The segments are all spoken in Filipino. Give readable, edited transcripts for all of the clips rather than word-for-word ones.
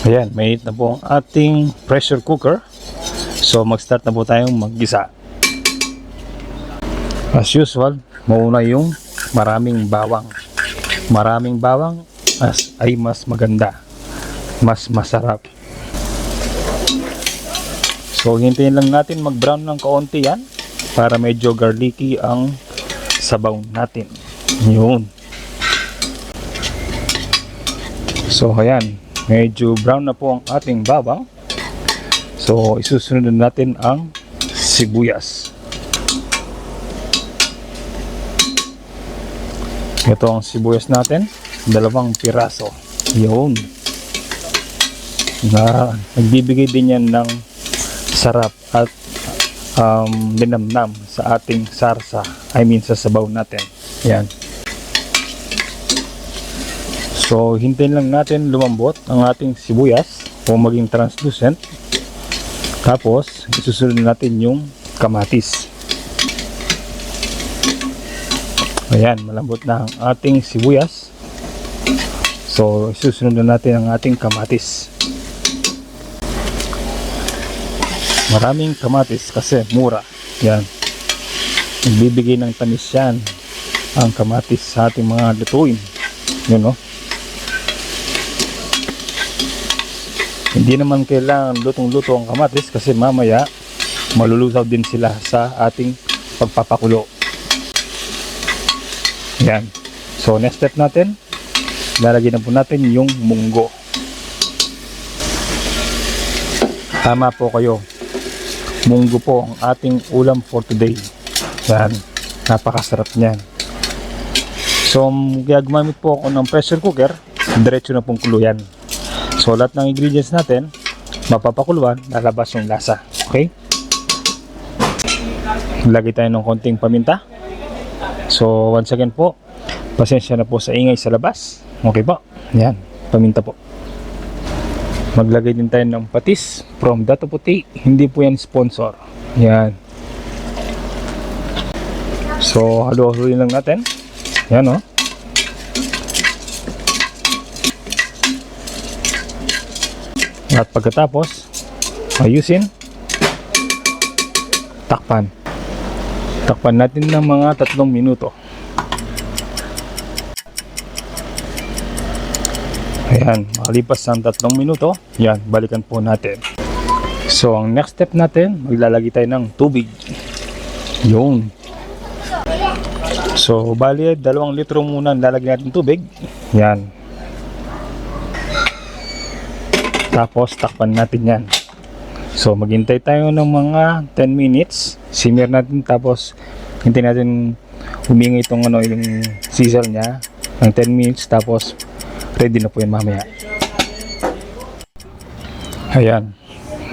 Ayan, mainit na po ang ating pressure cooker. So mag-start na po tayong maggisa. As usual, mauna yung maraming bawang. Maraming bawang ay mas maganda, mas masarap. So hintayin lang natin mag-brown ng kaunti yan para medyo garlicky ang sabaw natin. Yun. So ayan, medyo brown na po ang ating bawang. So isusunod natin ang sibuyas. Ito ang sibuyas natin, 2 piraso. Yun. Nagbibigay din yan ng sarap at linamnam sa ating sarsa. Sa sabaw natin. Yan. So hintayin lang natin lumambot ang ating sibuyas o maging translucent. Tapos isusunod natin yung kamatis. Ayan, malambot na ang ating sibuyas. So isusunod na natin ang ating kamatis. Maraming kamatis kasi mura. Yan. Nagbibigay ng tamis yan ang kamatis sa ating mga lutuin. Yun, no? Hindi naman kailangan lutong-luto ang kamatis kasi mamaya malulusaw din sila sa ating pagpapakulo. Yan. So next step natin, lalagyan na po natin yung munggo. Tama po kayo. Munggo po ang ating ulam for today. Yan. Napakasarap niyan. So kaya gumamit po ako ng pressure cooker, diretso na pong kuluyan. So lahat ng ingredients natin mapapakuluan, lalabas yung lasa. Okay? Lagay tayo ng konting paminta. So once again po, pasensya na po sa ingay sa labas. Okay po? Yan, paminta po. Maglagay din tayo ng patis from Dato Puti. Hindi po yan sponsor. Yan. So halo-haloin lang natin. Yan, oh. At pagkatapos ayusin, takpan natin ng mga 3 minuto. Ayan, makalipas ng 3 minuto, yan, balikan po natin. So ang next step natin, maglalagay tayo ng tubig. Yun. So bali 2 litro muna lalagyan natin tubig. Yan. Tapos takpan natin yan. So maghintay tayo ng mga 10 minutes. Simmer natin, tapos hintayin natin humingi itong yung sizzle nya ng 10 minutes. Tapos ready na po yan mamaya. Ayan,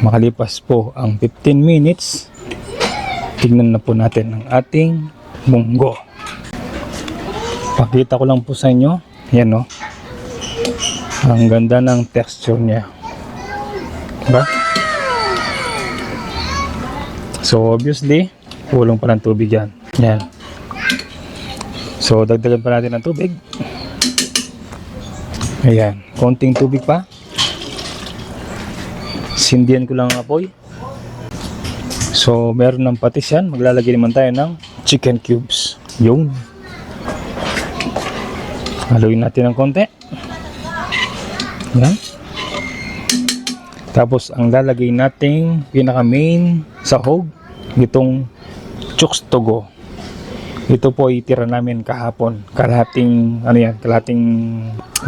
makalipas po ang 15 minutes. Tignan na po natin ang ating munggo. Pakita ko lang po sa inyo. Yan, no? Ang ganda ng texture nya. Diba? So obviously kulang pa ng tubig yan. Yan. So dagdagan pa natin ng tubig. Ayan, konting tubig pa. Sindihan ko lang ang apoy. So meron ng patis yan. Maglalagay naman tayo ng chicken cubes. Yung haluin natin ng konti. Yan. Tapos ang lalagay nating pinaka main sahog, itong chooks togo. Ito po itira namin kahapon, kalahating kalahating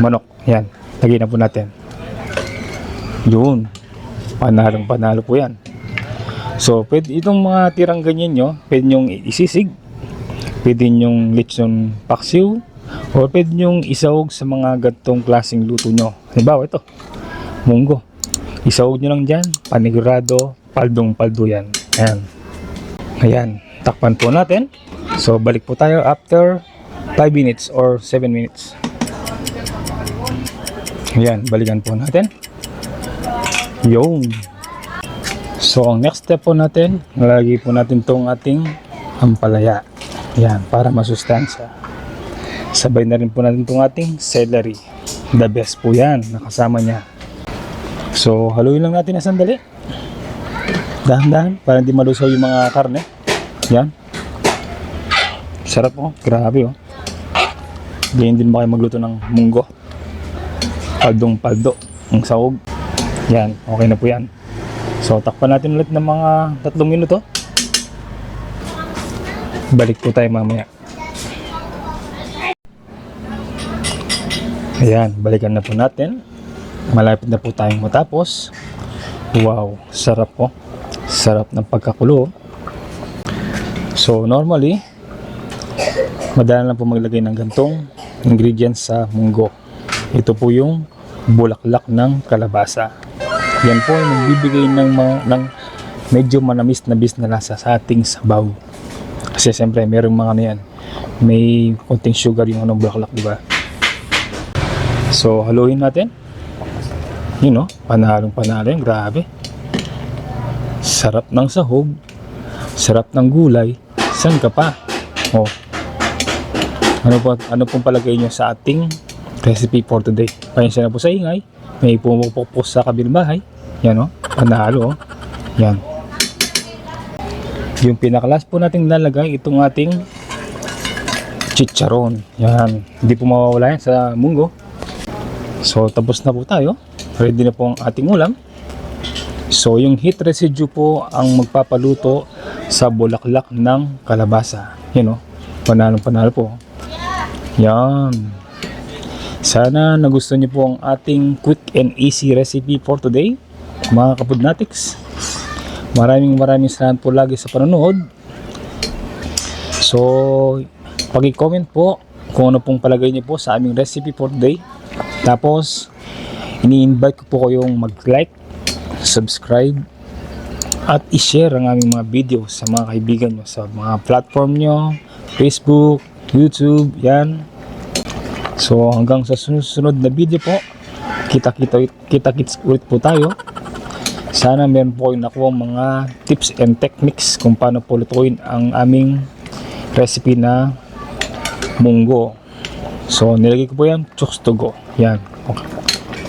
manok. Yan, lagay na po natin. Yun, panalo po yan. So pwede itong mga tirang ganyan nyo, pwede nyong isisig, pwede nyong lechon paksiw, o pwede nyong isahog sa mga gantong klaseng luto nyo. Halimbawa ito, munggo. Isahog nyo lang dyan, panigurado, paldong-paldo yan. Ayan. Ayan, takpan po natin. So balik po tayo after 5 minutes or 7 minutes. Ayan, balikan po natin. Yung. So ang next step po natin, nalagay po natin tong ating ampalaya. Ayan, para masustansya. Sabay na rin po natin tong ating celery. The best po yan, nakasama niya. So, haluin lang natin na sandali. Dahan-dahan para hindi malusaw yung mga karne. Yan. Sarap oh, grabe oh. Ganyan din ba kayo magluto ng munggo? Paldong-paldo, ang sahog. Yan, okay na po yan. So, takpan natin ulit ng mga 3 minuto. Balik po tayo mamaya. Ayan, balikan na po natin. Malapit na po tayong matapos. Wow, sarap po. Sarap ng pagkakulo. So, normally, madalang lang po maglagay ng gantong ingredients sa munggo. Ito po yung bulaklak ng kalabasa. Yan po ay magbibigay ng medyo manamis na lasa sa ating sabaw. Kasi siyempre merong mga ano yan, may konting sugar yung anong bulaklak, di ba? So haluin natin. Yun, no? Panalo yun, grabe. Sarap ng sahog, sarap ng gulay. San ka pa? Oh. Ano pong palagay nyo sa ating recipe for today? Pasensya na po sa ingay. May pumupok po sa kabilang bahay. Yan o, panalo o. Yan. Yung pinakalas po nating lalagay, itong ating chicharon. Yan. Hindi po mawawala yan sa munggo. So, tapos na po tayo. Ready na po ang ating ulam. So, yung heat residue po ang magpapaluto sa bulaklak ng kalabasa. Yan o, panalo po. Yan. Sana nagustuhan niyo po ang ating quick and easy recipe for today, mga kapudnatics. Maraming salamat po lagi sa panonood. So, pag-comment po kung ano pong palagay niyo po sa aming recipe for today. Tapos, ini-invite ko po kayong mag-like, subscribe, at i-share ang aming mga video sa mga kaibigan nyo sa mga platform nyo, Facebook, YouTube, yan. So hanggang sa sunod na video po, kita-kits ulit po tayo. Sana meron po kayong nakuha mga tips and techniques kung paano po lutuin ang aming recipe na munggo. So nilagay ko po yan, chooks to go. Yan. Okay.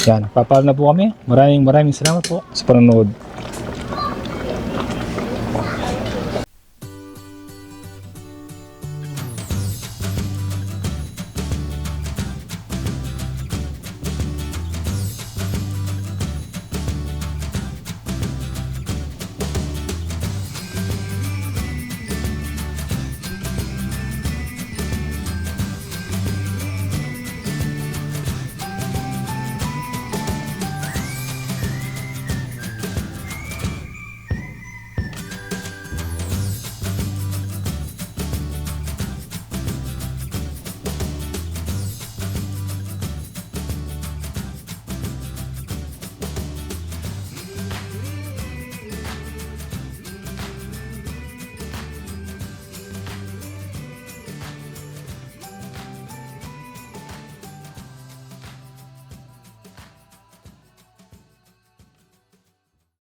Yan, papalo na po kami. Maraming salamat po sa panonood.